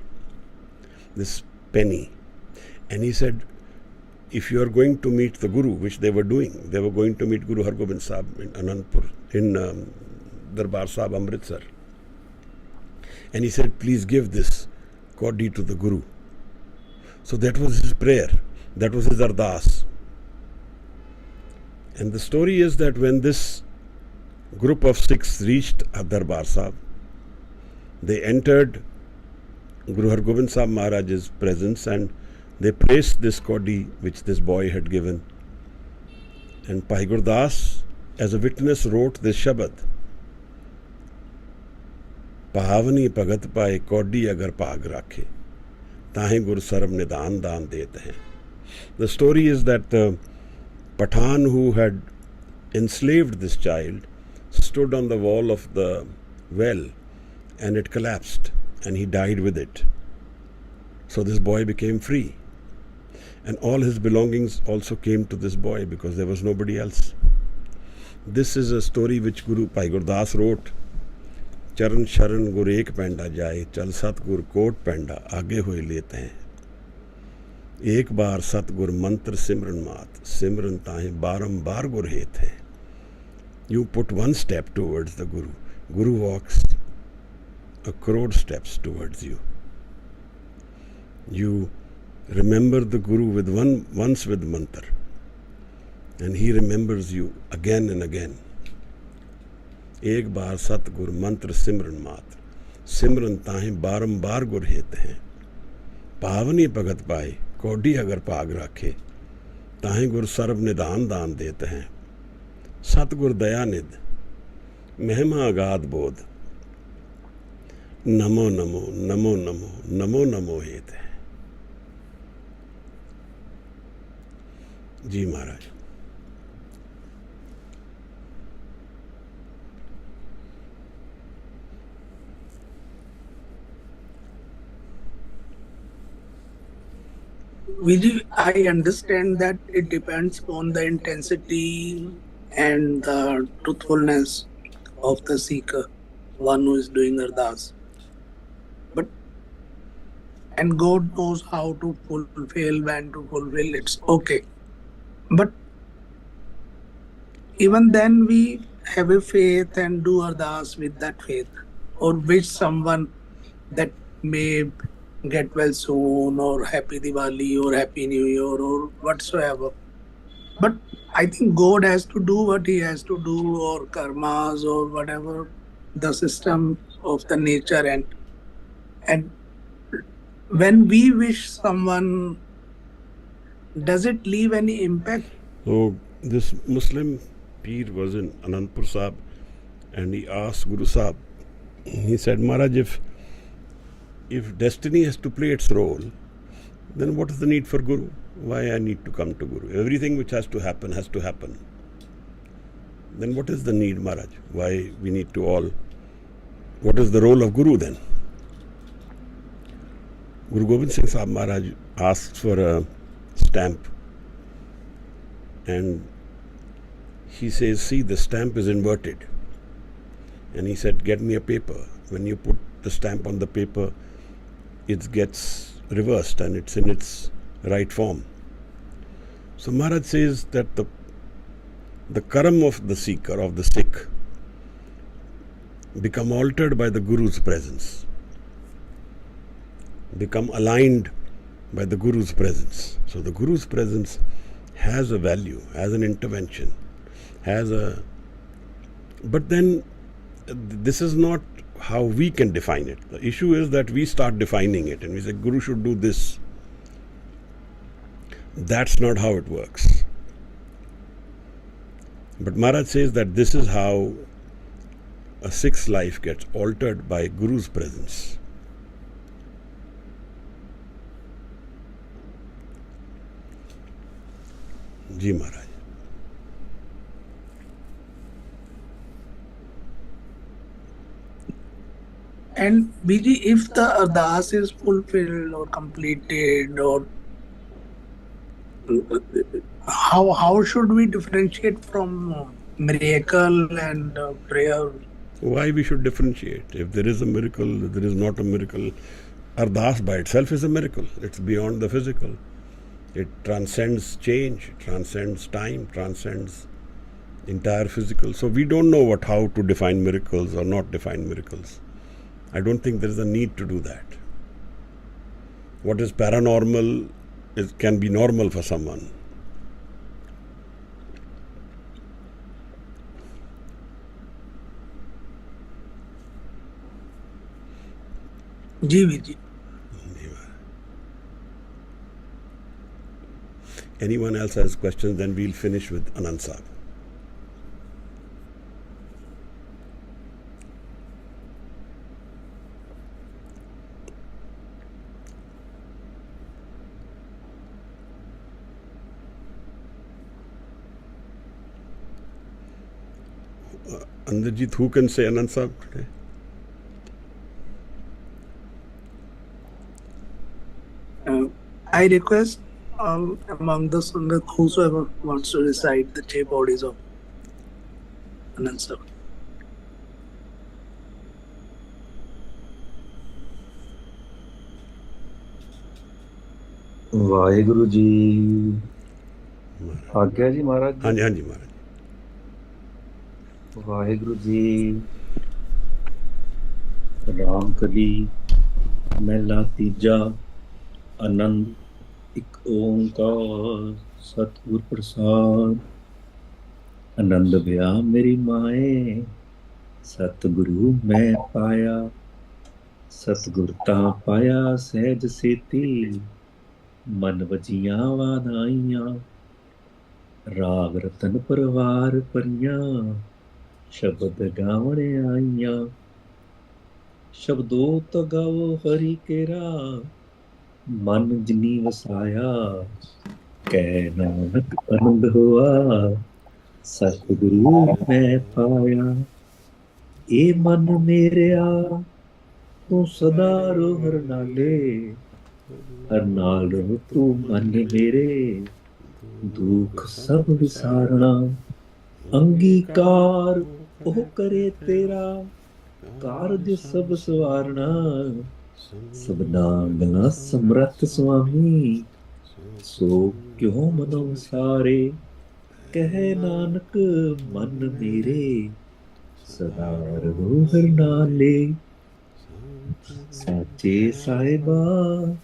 this penny, and he said, if you are going to meet the Guru, which they were doing, they were going to meet Guru Hargobind Sahib in Anandpur, in Darbar Sahib, Amritsar. And he said, please give this kaudi to the Guru. So that was his prayer, that was his Ardas. And the story is that when this group of Sikhs reached Darbar Sahib, they entered Guru Hargobind Sahib Maharaj's presence and they placed this kaudi which this boy had given. And Bhai Gurdas, as a witness, wrote this Shabad. Pahavani pagat pae kaudi agar pag rakhe, tahe gur sarv nidan daan dete hain. The story is that the Pathan who had enslaved this child, stood on the wall of the well, and it collapsed, and he died with it. So this boy became free. And all his belongings also came to this boy because there was nobody else. This is a story which Guru Bhai Gurdas wrote. Charan sharan gur ek penda jaye, chal satgur कोट पेंडा आगे हुए लेते हैं. एक बार सतगुर मंत्र सिमरन मात, सिमरन ताहे बारंबार गुर हेत है. You put one step towards the Guru. Guru walks a crore steps towards you. You remember the Guru with once with mantra, and he remembers you again and again. एक बार सतगुर मंत्र सिमरन मात्र, सिमरन ताहे बारंबार गुर हेत हैं. पावनी भगत पाए कोडी अगर पाग राखे, ताहे गुर सर्व निदान दान देते हैं. सतगुर दया निध महिमा अगाध बोध, नमो नमो नमो नमो नमो नमो हेत है. जी महाराज. Vijay, I understand that it depends on the intensity and the truthfulness of the seeker, one who is doing Ardas. And God knows how to fulfill, when to fulfill, it's okay. But even then we have a faith and do Ardas with that faith, or wish someone that may get well soon, or happy Diwali, or happy New Year, or whatsoever. But I think God has to do what he has to do, or karmas, or whatever the system of the nature. And when we wish someone, does it leave any impact? So this Muslim Peer was in Anandpur Sahib, and he asked Guru Sahib, he said, Maharaj, if destiny has to play its role, then what is the need for Guru? Why I need to come to Guru? Everything which has to happen has to happen. Then what is the need, Maharaj? Why we need to all? What is the role of Guru then? Guru Gobind Singh Sahib Maharaj asked for a stamp, and he says, see, the stamp is inverted. And he said, get me a paper. When you put the stamp on the paper, it gets reversed and it's in its right form. So Maharaj says that the karam of the seeker, of the Sikh, become altered by the Guru's presence, become aligned by the Guru's presence. So the Guru's presence has a value, has an intervention, but then this is not how we can define it. The issue is that we start defining it and we say Guru should do this. That's not how it works. But Maharaj says that this is how a Sikh's life gets altered by Guru's presence. Ji Maharaj. And Biji, if the Ardas is fulfilled or completed, or how should we differentiate from miracle and prayer? Why we should differentiate? If there is a miracle, if there is not a miracle. Ardas by itself is a miracle. It's beyond the physical. It transcends change, transcends time, transcends entire physical. So we don't know how to define miracles or not define miracles. I don't think there is a need to do that. What is paranormal can be normal for someone. Ji Viji. Anyone else has questions, then we'll finish with Anand Sahib. Andarjit, who can say Anand Sahib today? I request among the Sangat whosoever wants to recite the J bodies of Anand Sir. Waheguru ji ਆਗਿਆ ਜੀ ਮਹਾਰਾਜ ਜੀ। ਹਾਂਜੀ ਹਾਂਜੀ ਮਹਾਰਾਜ। ਵਾਹਿਗੁਰੂ ਜੀ। ਰਾਮ ਕਲੀ ਮਹਿਲਾ ਤੀਜਾ। ਆਨੰਦ ਇੱਕ ਓੰਕਾਰ ਸਤਿਗੁਰ ਪ੍ਰਸਾਦ। ਆਨੰਦ ਭਇਆ ਮੇਰੀ ਮਾਏ ਸਤਿਗੁਰੂ ਮੈਂ ਪਾਇਆ। ਸਤਿਗੁਰ ਤਾਂ ਪਾਇਆ ਸਹਿਜ ਸੇਤੀ ਮਨ ਵਜੀਆਂ ਵਾਧਾਈਆਂ। ਰਾਗ ਰਤਨ ਪਰਵਾਰ ਪਰੀਆਂ ਸ਼ਬਦ ਗਾਵਣ ਆਈਆਂ। ਸ਼ਬਦੋ ਤ ਗਾਵੋ ਹਰੀ ਕੇਰਾ ਮਨ ਜਿਨੀ ਵਸਾਇਆ। ਕਹਿ ਨਾਨਕ ਆਨੰਦ ਹੋਆ ਸਤਿਗੁਰੂ ਮੈਂ ਪਾਇਆ। ਇਹ ਮਨ ਮੇਰਿਆ ਤੂੰ ਸਦਾ ਰੋ ਹਰ ਨਾਲੇ। ਹਰ ਨਾਲ ਰਹੋ ਤੂੰ ਮਨ ਮੇਰੇ ਦੁੱਖ ਸਭ ਵਿਸਾਰਣਾ। ਅੰਗੀਕਾਰ ਉਹ ਕਰੇ ਤੇਰਾ ਕਾਰਜ ਸਭ ਸਵਾਰਣਾ। ਸਬਨਾ ਗਲਾ ਸਮਰੱਥ ਸੁਆਮੀ ਸੋ ਕਿਉ ਮਨੋ ਸਾਰੇ। ਕਹਿ ਨਾਨਕ ਮਨ ਮੇਰੇ ਸਦਾ ਰਹੋ ਹਰ ਨਾਲੇ। ਸਾਚੇ ਸਾਹਿਬਾ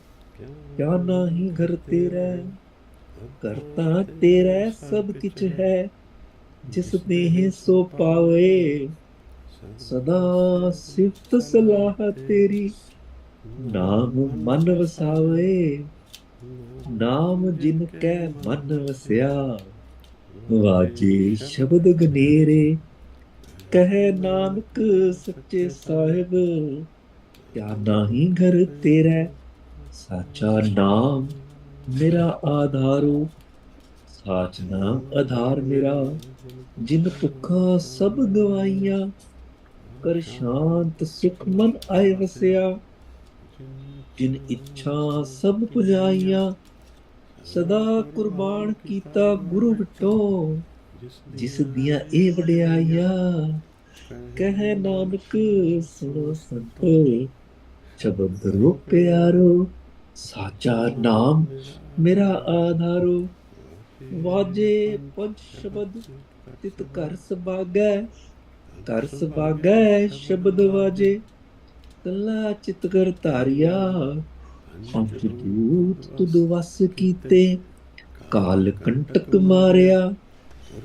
ਕਿਆ ਨਾਹੀ ਘਰ ਤੇਰਾ ਕਰਤਾ ਤੇਰਾ ਸਭ ਕਿਛ ਹੈ। ਜਿਸ ਦੇਹ ਸੋ ਪਾਵੇ ਸਦਾ ਸਿਫਤ ਸਲਾਹ ਤੇਰੀ। ਨਾਮ ਮਨ ਵਸਾਵੇ ਨਾਮ ਜਿਨ ਕੈ ਮਨ ਵਸਿਆ। ਵਾਜੇ ਸ਼ਬਦ ਗਨੇਰੇ ਕਹਿ ਨਾਨਕ ਸੱਚੇ ਸਾਹਿਬ ਕਿਆ ਨਾਹੀ ਘਰ ਤੇਰਾ। ਸਾਚਾ ਨਾਮ ਮੇਰਾ ਆਧਾਰੋ ਸਾਚ ਨਾਮ ਆਧਾਰ ਮੇਰਾ। ਜਿਨ ਭੁੱਖਾਂ ਸਭ ਗਵਾਈਆਂ ਕਰ ਸ਼ਾਂਤ ਸੁਖ ਮਨ ਆਏ ਵਸਿਆ। ਜਿਨ ਇੱਛਾ ਸਭ ਪੁਜਾਈਆਂ ਸਦਾ ਕੁਰਬਾਨ ਕੀਤਾ ਗੁਰੂ ਵਿਟੋ। ਜਿਸ ਦੀਆਂ ਇਹ ਵਡਿਆਈਆਂ ਕਹਿ ਨਾਨਕ ਸੁਣੋ ਸੰਤੋ। ਸ਼ਬਦ ਰੋ ਪਿਆਰੋ ਸਾਚਾ ਨਾਮ ਮੇਰਾ ਆਧਾਰੋ। ਵਾਜੇ ਪੰਜ ਸ਼ਬਦ ਤਿਤ ਘਰ ਸਬਾਗੈ। ਘਰ ਸਬਾਗੈ ਸ਼ਬਦ ਵਾਜੇ ਕੱਲਾ ਚਿਤ ਕਰ ਧਾਰਿਆ। ਪੰਜ ਦੂਤ ਤੁਧ ਵਸ ਕੀਤੇ ਕਾਲ ਕੰਟਕ ਮਾਰਿਆ।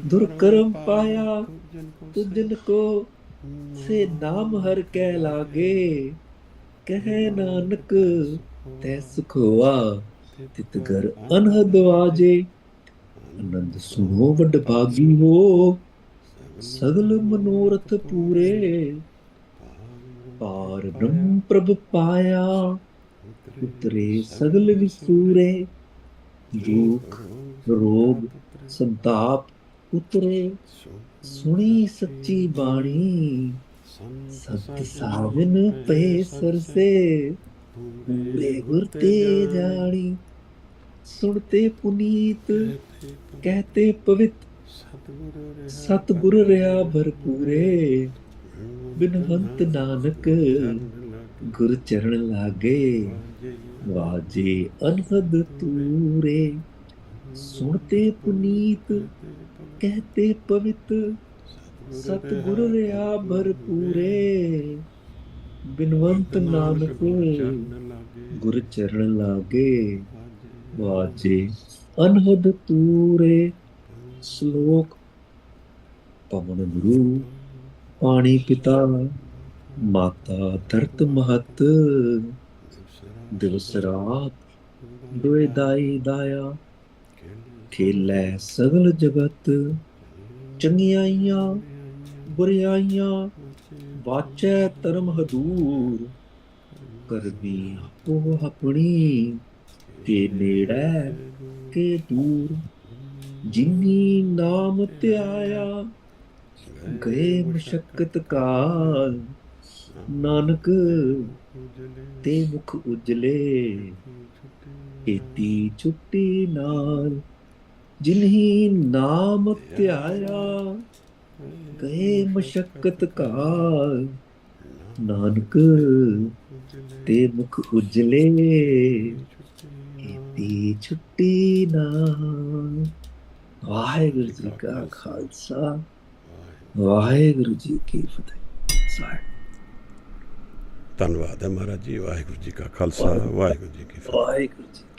ਦੁਰਕਰਮ ਪਾਇਆ ਤੁਜਨ ਕੋ ਸੇ ਨਾਮ ਹਰ ਕੈ ਲਾਗੇ। ਕਹਿ ਨਾਨਕ ਤੈ ਸੁਖ ਹੋਆ ਤਿਤ ਘਰ ਅਨਹਦ ਵਾਜੇ। ਆਨੰਦ ਸੁਣੋ ਵੱਡ ਭਾਗੀ ਹੋ ਸਗਲ ਮਨੋਰਥ ਪੂਰੇ। ਪਾਰ ਬ੍ਰਹਮ ਪ੍ਰਭ ਪਾਇਆ ਉਤਰੇ ਸਗਲ ਵਿਸੂਰੇ। ਦੁਖ ਰੋਗ ਸੰਤਾਪ ਉਤਰੇ ਸੁਣੀ ਸੱਚੀ ਬਾਣੀ। ਸਤ ਸਾਵਨ ਪਏ ਸਰਸੇ ਪੂਰੇ ਗੁਰ ਤੇ ਜਾਣੀ। ਸੁਣਤੇ ਪੁਨੀਤ ਕਹਤੇ ਪਵਿੱਤ ਸਤਿਗੁਰ ਰਿਹਾ ਭਰਪੂਰੇ। ਬਿਨਵੰਤ ਨਾਨਕ ਗੁਰ ਚਰਨ ਲਾਗੇ ਵਾਜੇ ਅਨਹਦ ਤੂਰੇ। ਸੁਣਤੇ ਪੁਨੀਤ ਕਹਤੇ ਪਵਿੱਤ ਸਤਿਗੁਰ ਰਿਹਾ ਭਰਪੂਰੇ। ਬਿਨਵੰਤ ਨਾਨਕ ਗੁਰ ਚਰਨ ਲਾਗੇ ਵਾਜੇ ਅਨਹਦ ਤੂਰੇ। ਸ਼ਲੋਕ ਪਵਨ ਗੁਰੂ ਪਾਣੀ ਪਿਤਾ ਮਾਤਾ ਧਰਤ ਮਹਤ। ਦਿਵਸ ਰਾਤ ਦੋਇ ਦਾਈ ਦਾਇਆ ਖੇਲੇ ਸਗਲ ਜਗਤ। ਚੰਗਿਆਈਆਂ ਬੁਰਿਆਈਆਂ ਵਾਚੈ ਧਰਮ ਹਦੂਰ। ਕਰਨੀ ਆਪੋ ਆਪਣੀ ਕੇ ਨੇੜੇ ਕੇ ਦੂਰ। ਜਿਨੀ ਨਾਮ ਧਿਆਇਆ ਗਏ ਮੁਸ਼ੱਕਤ ਕਾਲ, ਨਾਨਕ ਤੇ ਮੁਖ ਉਜਲੇ, ਕੀਤੀ ਛੁੱਟੀ ਨਾਲ, ਜਿਨਹੀ ਨਾਮ ਧਿਆਇਆ। ਗਏ ਮੁਸ਼ੱਕਤ ਕਾਲ, ਨਾਨਕ ਤੇ ਮੁਖ ਉਜਲੇ, ਕੀਤੀ ਛੁੱਟੀ ਨਾਲ। ਵਾਹਿਗੁਰੂ ਜੀ ਕਾ ਖਾਲਸਾ, ਵਾਹਿਗੁਰੂ ਜੀ ਕੀ ਫਤਿਹ। ਧੰਨਵਾਦ ਹੈ ਮਹਾਰਾਜ ਜੀ। ਵਾਹਿਗੁਰੂ ਜੀ ਕਾ ਖਾਲਸਾ, ਵਾਹਿਗੁਰੂ ਜੀ ਕੀ ਫਤਿਹ। ਵਾਹਿਗੁਰੂ ਜੀ।